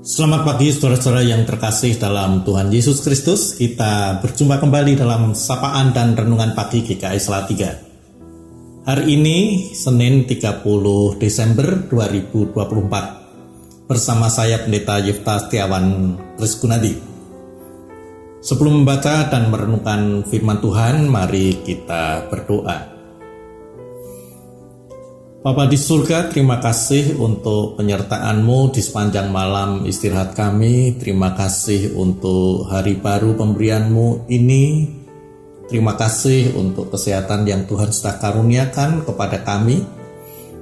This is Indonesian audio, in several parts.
Selamat pagi saudara-saudara yang terkasih dalam Tuhan Yesus Kristus. Kita berjumpa kembali dalam sapaan dan renungan pagi GKI Salatiga. Hari ini Senin 30 Desember 2024. Bersama saya Pendeta Yifta Setiawan Kriskunadi. Sebelum membaca dan merenungkan firman Tuhan, mari kita berdoa. Bapa di surga, terima kasih untuk penyertaan-Mu di sepanjang malam istirahat kami. Terima kasih untuk hari baru pemberian-Mu ini. Terima kasih untuk kesehatan yang Tuhan sudah karuniakan kepada kami.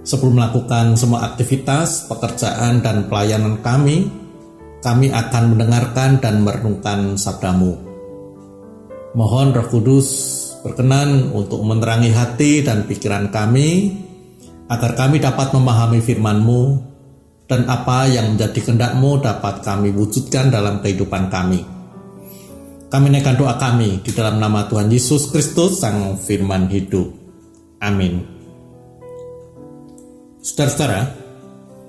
Sebelum melakukan semua aktivitas, pekerjaan, dan pelayanan kami akan mendengarkan dan merenungkan sabda-Mu. Mohon Roh Kudus berkenan untuk menerangi hati dan pikiran kami, agar kami dapat memahami firman-Mu dan apa yang menjadi kehendak-Mu dapat kami wujudkan dalam kehidupan kami. Kami naikkan doa kami di dalam nama Tuhan Yesus Kristus, Sang Firman Hidup. Amin. Saudara-saudara,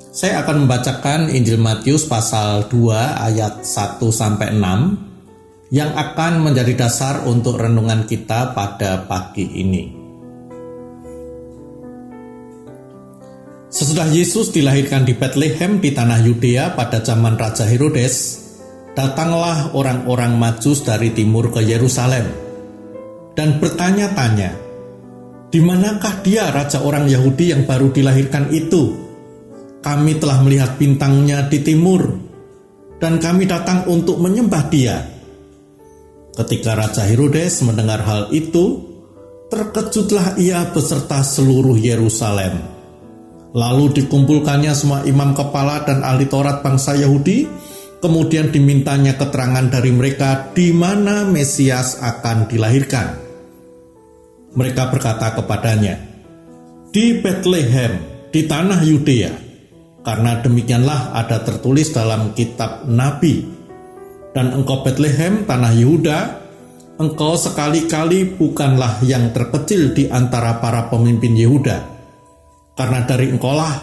saya akan membacakan Injil Matius pasal 2 ayat 1-6 yang akan menjadi dasar untuk renungan kita pada pagi ini. Sesudah Yesus dilahirkan di Betlehem di tanah Yudea pada zaman Raja Herodes, datanglah orang-orang Majus dari timur ke Yerusalem dan bertanya-tanya, "Di manakah dia raja orang Yahudi yang baru dilahirkan itu? Kami telah melihat bintangnya di timur dan kami datang untuk menyembah dia." Ketika Raja Herodes mendengar hal itu, terkejutlah ia beserta seluruh Yerusalem. Lalu dikumpulkannya semua imam kepala dan ahli Taurat bangsa Yahudi, kemudian dimintanya keterangan dari mereka di mana Mesias akan dilahirkan. Mereka berkata kepadanya, "Di Betlehem, di tanah Yudea, karena demikianlah ada tertulis dalam kitab Nabi. Dan engkau Betlehem, tanah Yehuda, engkau sekali-kali bukanlah yang terkecil di antara para pemimpin Yehuda. Karena dari engkaulah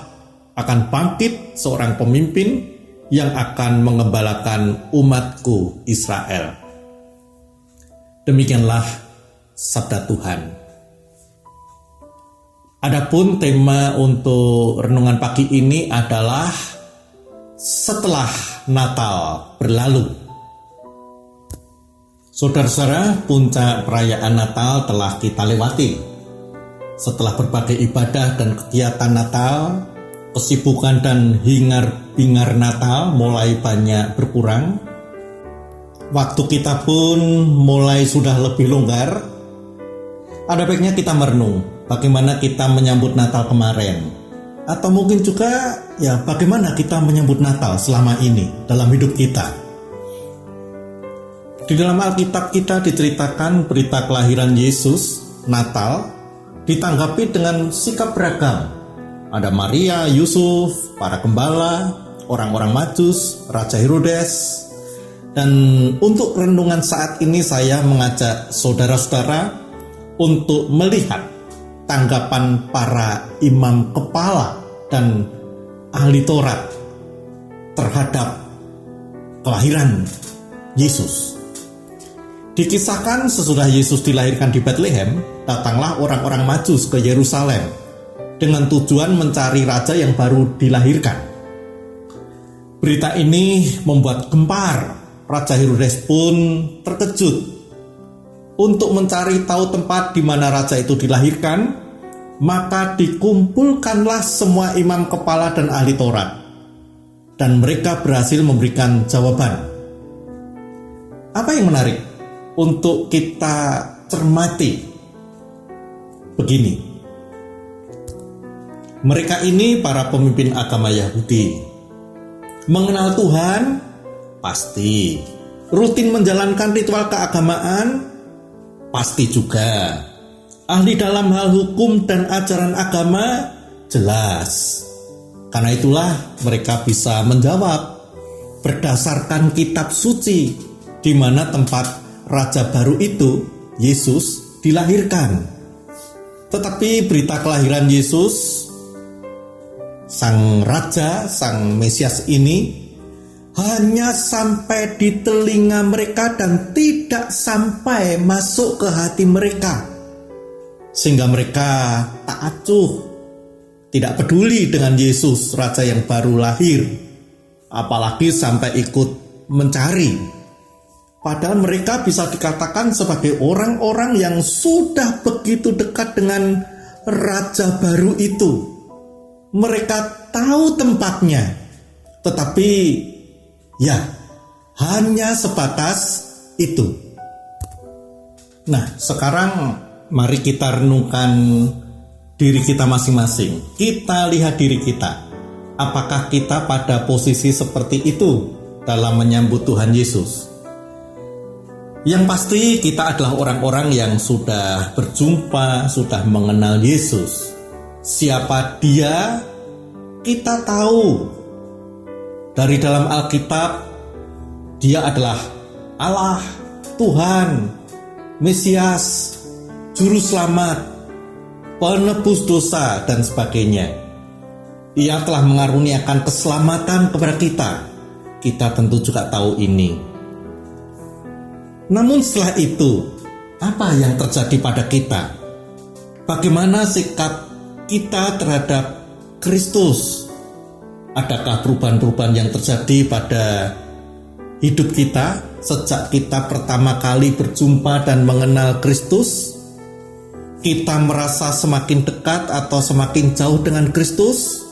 akan bangkit seorang pemimpin yang akan mengembalakan umatku Israel." Demikianlah sabda Tuhan. Adapun tema untuk renungan pagi ini adalah setelah Natal berlalu. Saudara-saudara, puncak perayaan Natal telah kita lewati. Setelah berbagai ibadah dan kegiatan Natal, kesibukan dan hingar-bingar Natal mulai banyak berkurang. Waktu kita pun mulai sudah lebih longgar. Ada baiknya kita merenung bagaimana kita menyambut Natal kemarin. Atau mungkin juga bagaimana kita menyambut Natal selama ini dalam hidup kita. Di dalam Alkitab kita diceritakan berita kelahiran Yesus, Natal, ditanggapi dengan sikap beragam. Ada Maria, Yusuf, para gembala, orang-orang Majus, Raja Herodes. Dan untuk renungan saat ini saya mengajak saudara-saudara untuk melihat tanggapan para imam kepala dan ahli Taurat terhadap kelahiran Yesus. Dikisahkan sesudah Yesus dilahirkan di Betlehem, datanglah orang-orang Majus ke Yerusalem dengan tujuan mencari raja yang baru dilahirkan. Berita ini membuat gempar. Raja Herodes pun terkejut. Untuk mencari tahu tempat di mana raja itu dilahirkan, maka dikumpulkanlah semua imam kepala dan ahli Taurat. Dan mereka berhasil memberikan jawaban. Apa yang menarik untuk kita cermati? Begini, mereka ini para pemimpin agama Yahudi. Mengenal Tuhan, pasti. Rutin menjalankan ritual keagamaan, pasti juga. Ahli dalam hal hukum dan ajaran agama, jelas. Karena itulah mereka bisa menjawab berdasarkan kitab suci di mana tempat raja baru itu, Yesus, dilahirkan. Tetapi berita kelahiran Yesus, sang raja, sang Mesias ini hanya sampai di telinga mereka dan tidak sampai masuk ke hati mereka, sehingga mereka tak acuh, tidak peduli dengan Yesus, Raja yang baru lahir, apalagi sampai ikut mencari. Padahal mereka bisa dikatakan sebagai orang-orang yang sudah begitu dekat dengan Raja baru itu. Mereka tahu tempatnya, tetapi ya, hanya sebatas itu. Nah, sekarang mari kita renungkan diri kita masing-masing. Kita lihat diri kita. Apakah kita pada posisi seperti itu dalam menyambut Tuhan Yesus? Yang pasti kita adalah orang-orang yang sudah berjumpa, sudah mengenal Yesus. Siapa Dia, kita tahu. Dari dalam Alkitab, Dia adalah Allah, Tuhan, Mesias, Juru Selamat, penebus dosa, dan sebagainya. Ia telah mengaruniakan keselamatan kepada kita. Kita tentu juga tahu ini. Namun setelah itu, apa yang terjadi pada kita? Bagaimana sikap kita terhadap Kristus? Adakah perubahan-perubahan yang terjadi pada hidup kita sejak kita pertama kali berjumpa dan mengenal Kristus? Kita merasa semakin dekat atau semakin jauh dengan Kristus?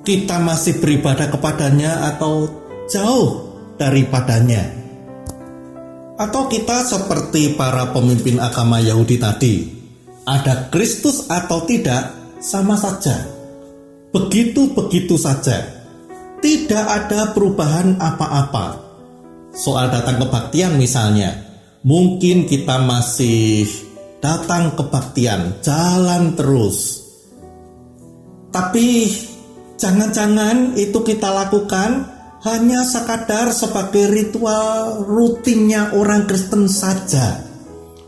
Kita masih beribadah kepadanya atau jauh daripadanya? Atau kita seperti para pemimpin agama Yahudi tadi, ada Kristus atau tidak sama saja, begitu-begitu saja, tidak ada perubahan apa-apa. Soal datang kebaktian misalnya, mungkin kita masih datang kebaktian, jalan terus. Tapi jangan-jangan itu kita lakukan hanya sekadar sebagai ritual rutinnya orang Kristen saja,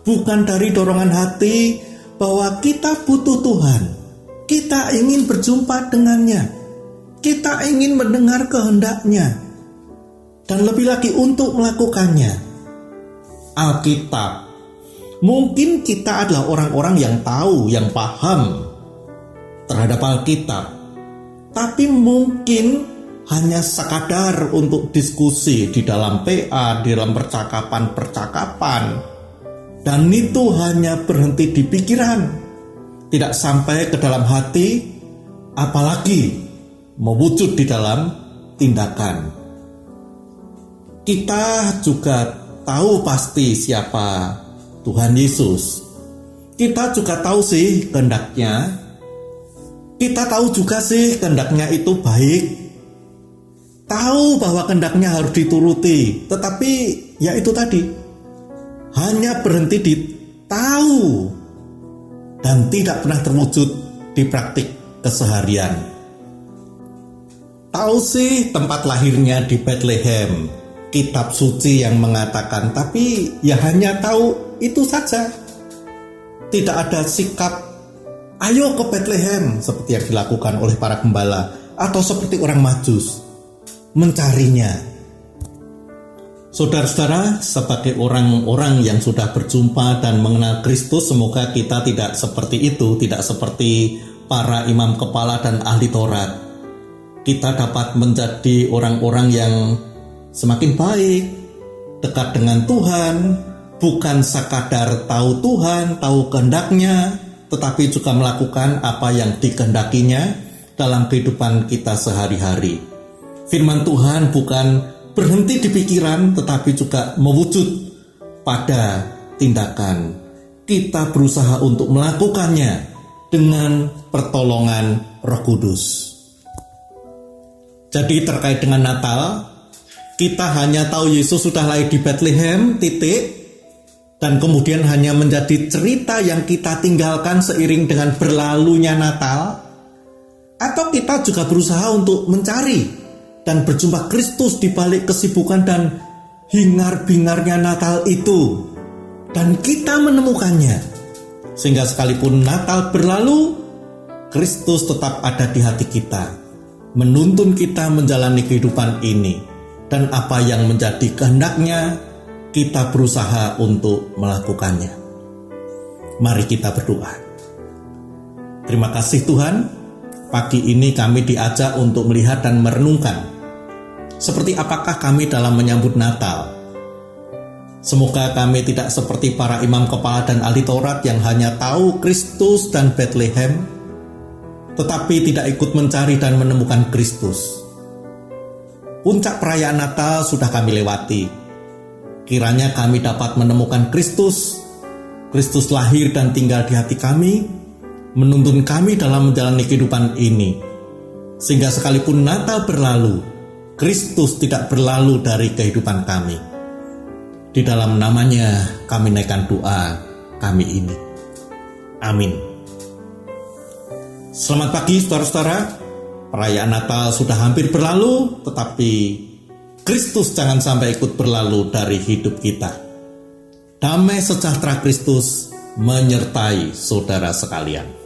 bukan dari dorongan hati bahwa kita butuh Tuhan, kita ingin berjumpa dengannya, kita ingin mendengar kehendak-Nya, dan lebih lagi untuk melakukannya. Alkitab, mungkin kita adalah orang-orang yang tahu, yang paham terhadap Alkitab, tapi mungkin hanya sekadar untuk diskusi di dalam PA, di dalam percakapan-percakapan, dan itu hanya berhenti di pikiran, tidak sampai ke dalam hati, apalagi mewujud di dalam tindakan. Kita juga tahu pasti siapa Tuhan Yesus. Kita juga tahu sih kehendak-Nya. Kita tahu juga sih kehendak-Nya itu baik. Tahu bahwa kehendak-Nya harus dituruti, tetapi ya itu tadi, hanya berhenti di tahu dan tidak pernah terwujud di praktik keseharian. Tahu sih tempat lahirnya di Bethlehem, kitab suci yang mengatakan, tapi ya hanya tahu itu saja. Tidak ada sikap ayo ke Bethlehem seperti yang dilakukan oleh para gembala atau seperti orang Majus mencarinya. Saudara-saudara, sebagai orang-orang yang sudah berjumpa dan mengenal Kristus, semoga kita tidak seperti itu, tidak seperti para imam kepala dan ahli Taurat. Kita dapat menjadi orang-orang yang semakin baik, dekat dengan Tuhan, bukan sekadar tahu Tuhan, tahu kehendak-Nya, tetapi juga melakukan apa yang dikehendakinya dalam kehidupan kita sehari-hari. Firman Tuhan bukan berhenti di pikiran, tetapi juga mewujud pada tindakan. Kita berusaha untuk melakukannya dengan pertolongan Roh Kudus. Jadi terkait dengan Natal, kita hanya tahu Yesus sudah lahir di Bethlehem, titik, dan kemudian hanya menjadi cerita yang kita tinggalkan seiring dengan berlalunya Natal, atau kita juga berusaha untuk mencari dan berjumpa Kristus di balik kesibukan dan hingar-bingarnya Natal itu, dan kita menemukannya, sehingga sekalipun Natal berlalu, Kristus tetap ada di hati kita, menuntun kita menjalani kehidupan ini. dan apa yang menjadi kehendak-Nya, kita berusaha untuk melakukannya. Mari kita berdoa. Terima kasih Tuhan, pagi ini kami diajak untuk melihat dan merenungkan seperti apakah kami dalam menyambut Natal. Semoga kami tidak seperti para imam kepala dan ahli Taurat yang hanya tahu Kristus dan Bethlehem, tetapi tidak ikut mencari dan menemukan Kristus. Puncak perayaan Natal sudah kami lewati. Kiranya kami dapat menemukan Kristus. Kristus lahir dan tinggal di hati kami, menuntun kami dalam menjalani kehidupan ini. Sehingga sekalipun Natal berlalu, Kristus tidak berlalu dari kehidupan kami. Di dalam namanya kami naikkan doa kami ini. Amin. Selamat pagi saudara-saudara. Perayaan Natal sudah hampir berlalu, tetapi Kristus jangan sampai ikut berlalu dari hidup kita. Damai sejahtera Kristus menyertai saudara sekalian.